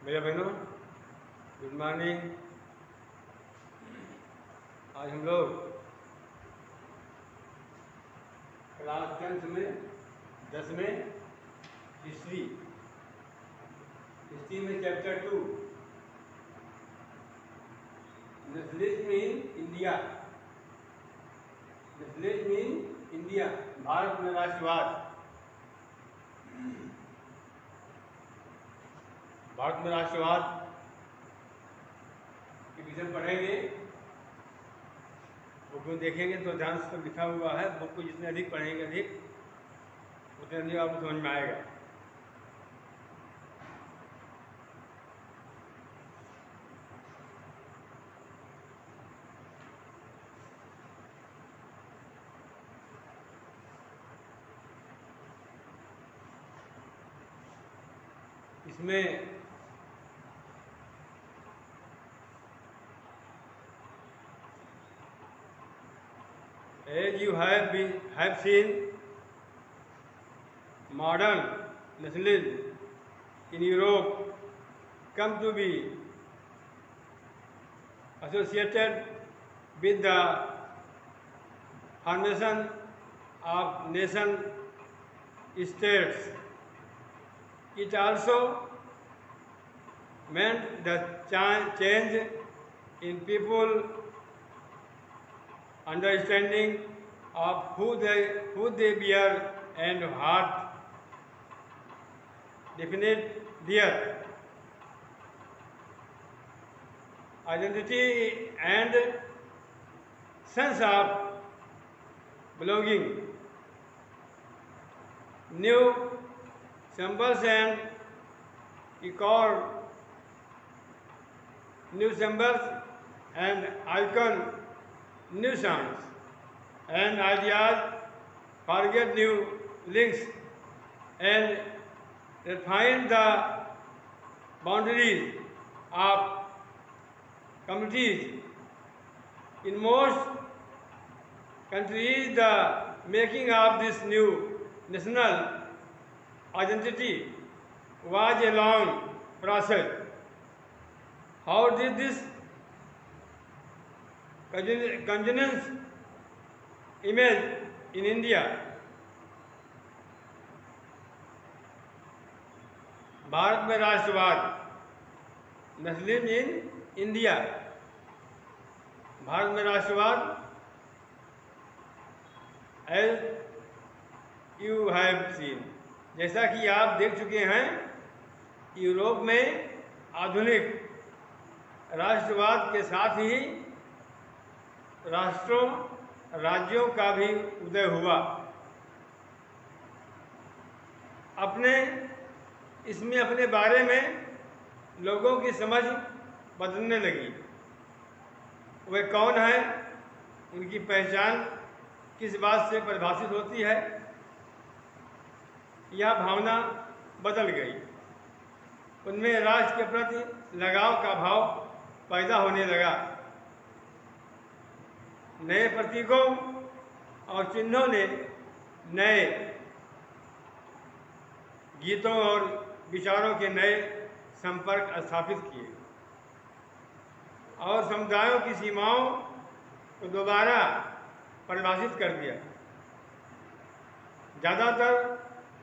मेरे बहनों, good morning. आज हम लोग क्लास 10th में 10 में हिस्ट्री में chapter 2 nationalism in India. Nationalism in India, Bharat में राष्ट्रवाद। भारत में राष्ट्रवाद के विषय पढ़ेंगे। बुक में देखेंगे तो ध्यान से लिखा हुआ है। बुक को जितने अधिक पढ़ेंगे उतने अधिक आपको समझ में आएगा। इसमें as you have seen, modern nationalism in Europe come to be associated with the formation of nation states. It also meant the change in people understanding of who they were and what definite their identity and sense of belonging. New symbols and new symbols and icon, new sounds and ideas, forget new links and refine the boundaries of communities. In most countries, the making of this new national identity was a long process. How did this congeners emerge in India? Bharat में राष्ट्रवाद, nationalism in India. Bharat में राष्ट्रवाद, as you have seen, जैसा कि आप देख चुके हैं, यूरोप में आधुनिक राष्ट्रवाद के साथ ही राज्यों का भी उदय हुआ। इसमें अपने बारे में लोगों की समझ बदलने लगी। वे कौन है, उनकी पहचान किस बात से परिभाषित होती है, यह भावना बदल गई। उनमें राष्ट्र के प्रति लगाव का भाव पैदा होने लगा। नए प्रतीकों और चिन्हों ने नए गीतों और विचारों के नए संपर्क स्थापित किए और समुदायों की सीमाओं को दोबारा परिभाषित कर दिया। ज़्यादातर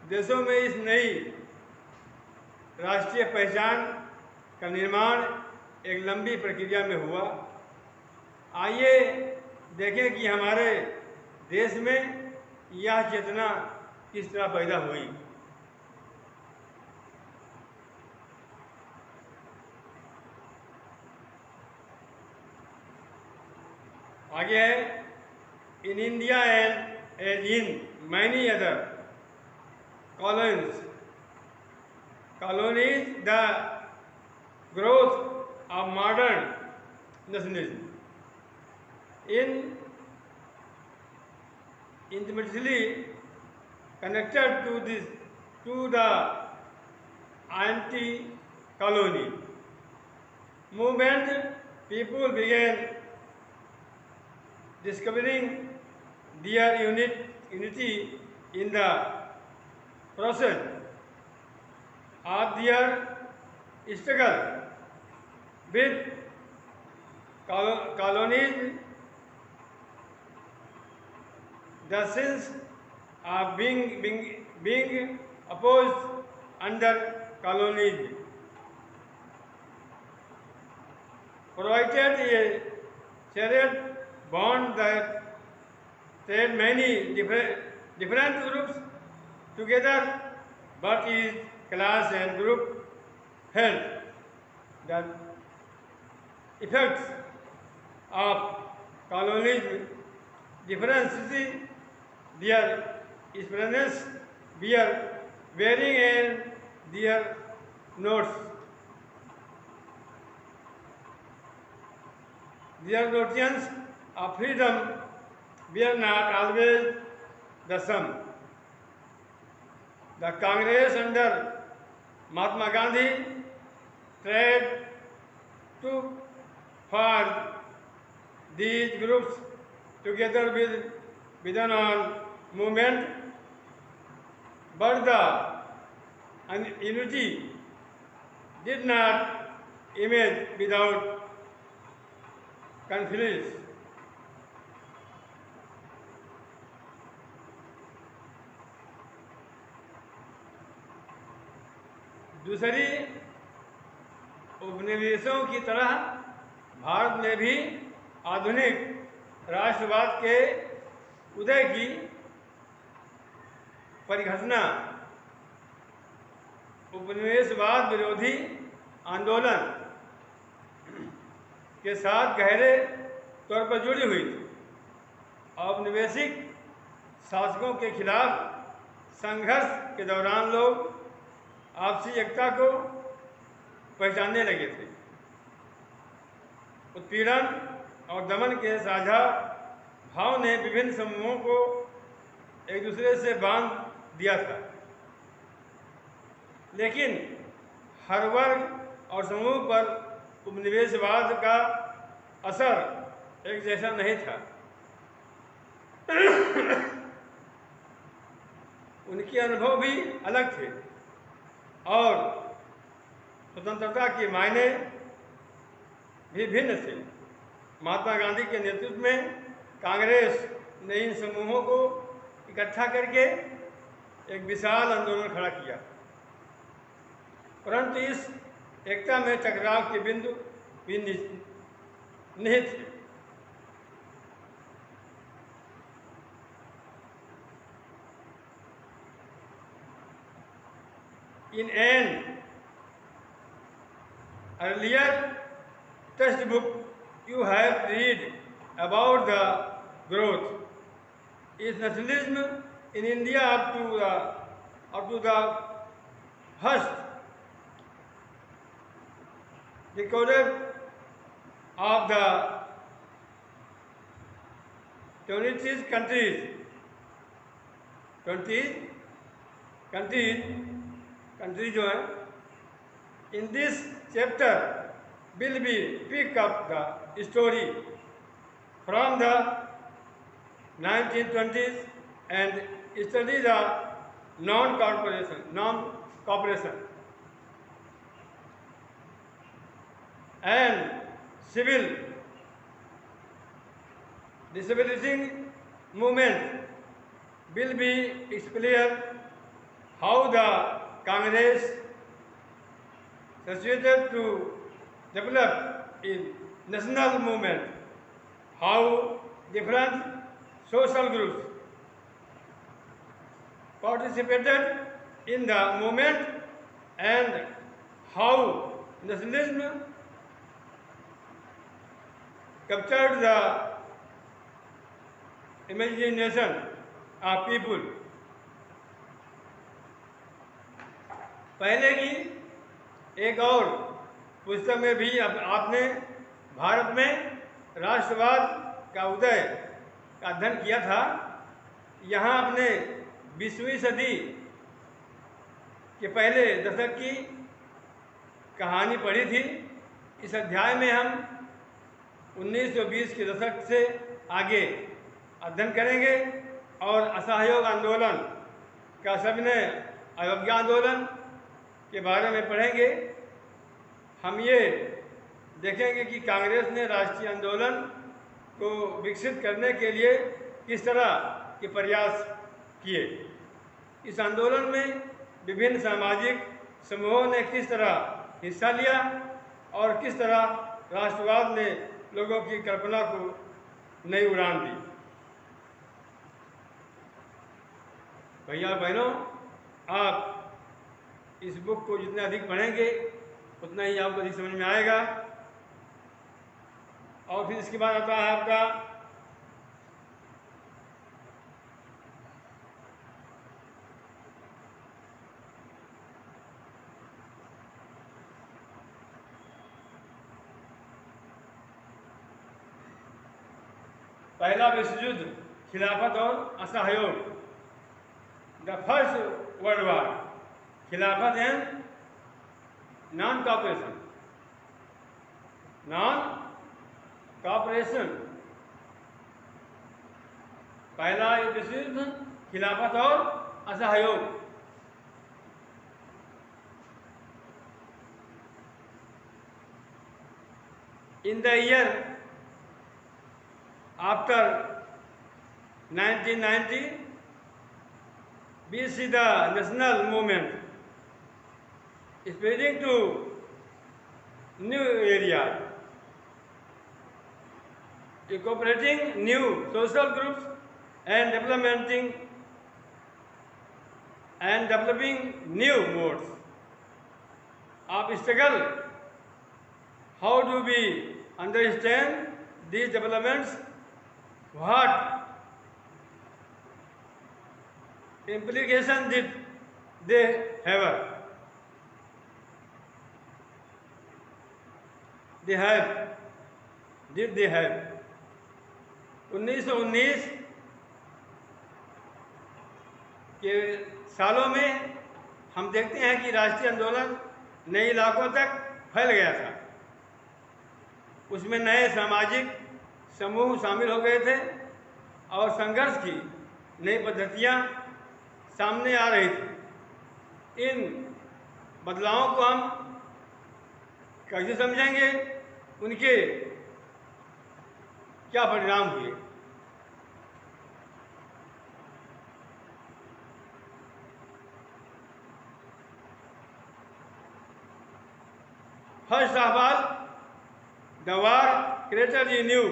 देशों में इस नई राष्ट्रीय पहचान का निर्माण एक लंबी प्रक्रिया में हुआ। आइए देखें कि हमारे देश में यह चेतना किस तरह पैदा हुई। आगे है, in India and as in many other colonies, the growth of modern nationalism intimately connected to the anti-colony movement. People began discovering their unity in the process of their struggle with colonies, the sins of being opposed under colonies, provided a shared bond that tied many different groups together, but each class and group held the effects of colonialism, differences, their experiences were varying and their notes. Their notions of freedom were not always the same. The Congress under Mahatma Gandhi tried to forge these groups together within a movement, but the unity did not emerge without conflicts. दूसरी उपनिवेशों की तरह भारत में भी आधुनिक राष्ट्रवाद के उदय की परिघटना उपनिवेशवाद विरोधी आंदोलन के साथ गहरे तौर पर जुड़ी हुई थी। औपनिवेशिक शासकों के खिलाफ संघर्ष के दौरान लोग आपसी एकता को पहचानने लगे थे। उत्पीड़न और दमन के साझा भाव ने विभिन्न समूहों को एक दूसरे से बांध दिया था, लेकिन हर वर्ग और समूह पर उपनिवेशवाद का असर एक जैसा नहीं था। उनके अनुभव भी अलग थे और स्वतंत्रता के मायने भी भिन्न थे। महात्मा गांधी के नेतृत्व में कांग्रेस ने इन समूहों को इकट्ठा करके एक विशाल आंदोलन खड़ा किया, परंतु इस एकता में टकराव के बिंदु भी निहित थे। In an earlier textbook, you have read about the growth is nationalism in India up to the first recorded of the 20 countries जो हैं। In this chapter will be pick up the story from the 1920s and study the non-cooperation and civil disobedience movement. Will be explain how the Congress succeeded to develop a national movement, how different social groups participated in the movement, and how nationalism captured the imagination of people. पहले की एक और पुस्तक में भी आपने भारत में राष्ट्रवाद का उदय का अध्ययन किया था। यहाँ आपने 20वीं सदी के पहले दशक की कहानी पढ़ी थी। इस अध्याय में हम 1920 के दशक से आगे अध्ययन करेंगे और असहयोग आंदोलन का सविनय अवज्ञा आंदोलन के बारे में पढ़ेंगे। हम ये देखेंगे कि कांग्रेस ने राष्ट्रीय आंदोलन को विकसित करने के लिए किस तरह के प्रयास किए। इस आंदोलन में विभिन्न सामाजिक समूहों ने किस तरह हिस्सा लिया और किस तरह राष्ट्रवाद ने लोगों की कल्पना को नई उड़ान दी। भैया और बहनों, आप इस बुक को जितना अधिक पढ़ेंगे उतना ही आपको अधिक समझ में आएगा। और फिर इसके बाद आता है आपका पहला विश्व युद्ध, खिलाफत और असहयोग, द फर्स्ट वर्ल्ड वॉर, खिलाफत एंड नॉन कॉपरेशन, पहला विश्व युद्ध, खिलाफत और असहयोग। In the year after 1990, we see the national movement spreading to new area, incorporating new social groups and developing new modes of struggle. How do we understand these developments? What implications did they have? Did they have? 1919 के सालों में हम देखते हैं कि राष्ट्रीय आंदोलन नए इलाकों तक फैल गया था। उसमें नए सामाजिक समूह शामिल हो गए थे और संघर्ष की नई पद्धतियाँ सामने आ रही थी। इन बदलावों को हम कैसे समझेंगे, उनके क्या परिणाम हुए। First of all, the war created a new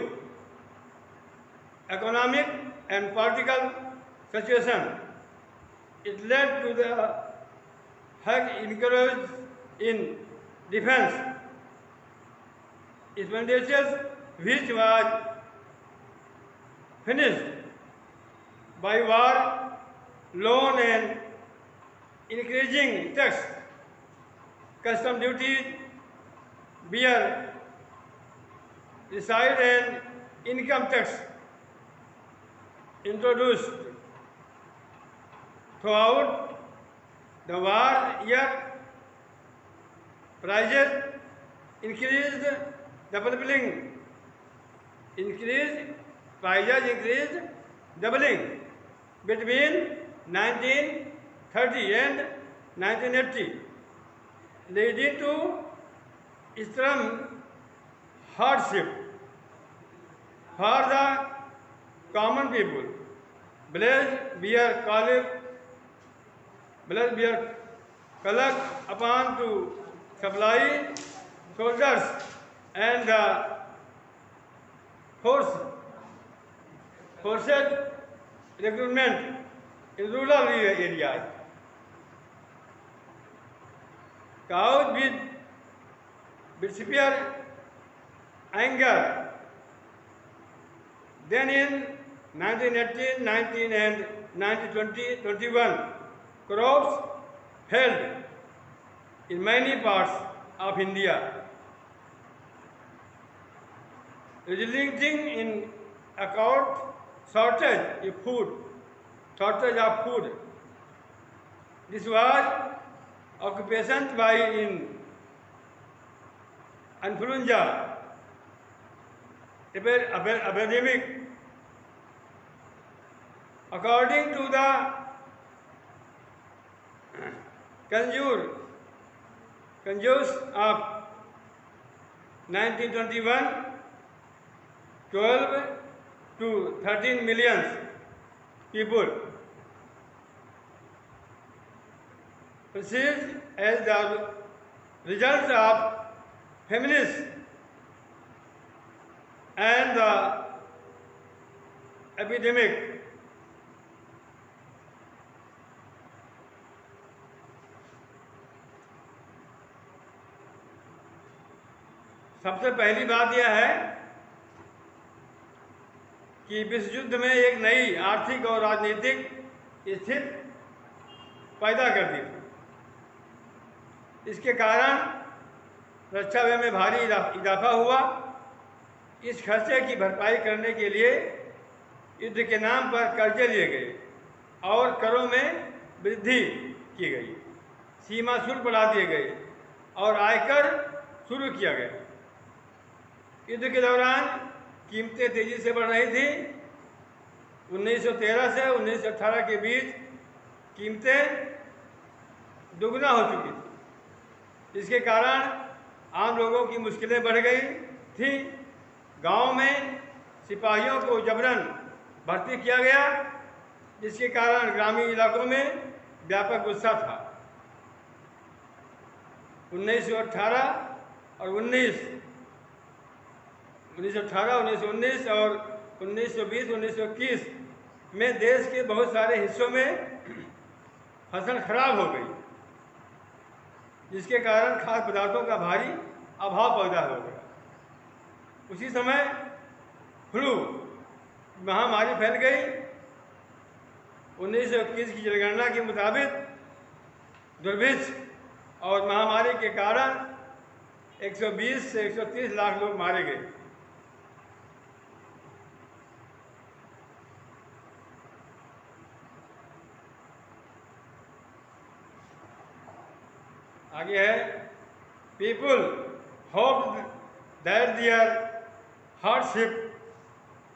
economic and political situation. It led to the high increase in defense expenditures, which was finished by war, loan and increasing tax, custom duties, beer, reside and income tax introduced throughout the war year. Prices increased, doubling between 1930 and 1980, leading to extreme hardship for the common people. Blood beer called upon to supply soldiers and forced recruitment in rural areas. Caused with severe anger. Then in 1918, 19 and 1920, 21, crops failed in many parts of India, resulting in acute shortage of food. This was occupation by influenza epidemic. According to the conjures of 1921 12 to 13 million people perceived as the results of feminist and the epidemic. सबसे पहली बात यह है कि विश्व युद्ध में एक नई आर्थिक और राजनीतिक स्थिति पैदा कर दी थी। इसके कारण रक्षा व्यय में भारी इजाफा हुआ। इस खर्चे की भरपाई करने के लिए युद्ध के नाम पर कर्जे लिए गए और करों में वृद्धि की गई, सीमा शुल्क बढ़ा दिए गए और आयकर शुरू किया गया। युद्ध के दौरान कीमतें तेजी से बढ़ रही थी। 1913 से 1918 के बीच कीमतें दुगना हो चुकी थी। इसके कारण आम लोगों की मुश्किलें बढ़ गई थी। गांव में सिपाहियों को जबरन भर्ती किया गया, जिसके कारण ग्रामीण इलाकों में व्यापक गुस्सा था। 1918 और 1919 और 1920-1921 में देश के बहुत सारे हिस्सों में फसल खराब हो गई, जिसके कारण खाद्य पदार्थों का भारी अभाव पैदा हो गया। उसी समय फ्लू महामारी फैल गई। 1921 की जनगणना के मुताबिक दुर्भिक्ष और महामारी के कारण 120 से 130 लाख लोग मारे गए। आगे है, people hope that their hardship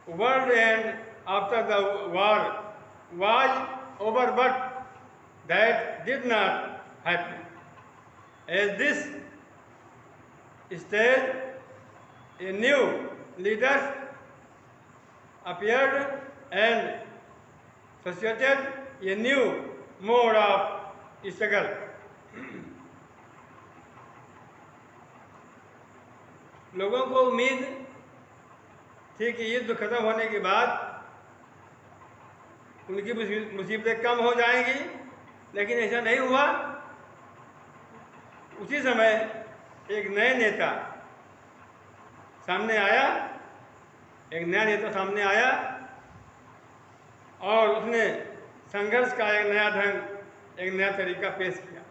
would end after the war was over, but that did not happen. As this stage, a new leaders appeared and suscited a new mode of struggle. लोगों को उम्मीद थी कि युद्ध खत्म होने के बाद उनकी मुसीबतें कम हो जाएंगी, लेकिन ऐसा नहीं हुआ। उसी समय एक नया नेता सामने आया और उसने संघर्ष का एक नया ढंग, एक नया तरीका पेश किया।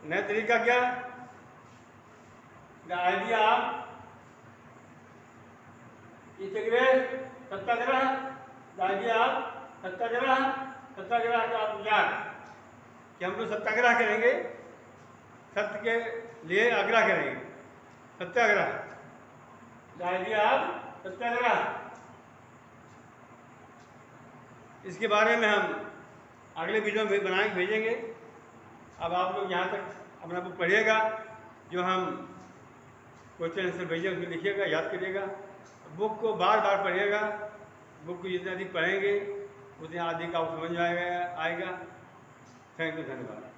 नया तरीका क्या? The idea of Satyagraha, the idea of सत्याग्रह का अभियान कि हम लोग सत्याग्रह करेंगे, सत्य के लिए आग्रह करेंगे। सत्याग्रह, the idea of सत्याग्रह, इसके बारे में हम अगले वीडियो में भेजेंगे। अब आप लोग यहाँ तक अपना बुक पढ़िएगा, जो हम क्वेश्चन आंसर भेजे उसमें लिखिएगा, याद करिएगा। बुक को बार बार पढ़िएगा। बुक को जितना अधिक पढ़ेंगे उतने अधिक आप समझ आएगा। थैंक यू, धन्यवाद।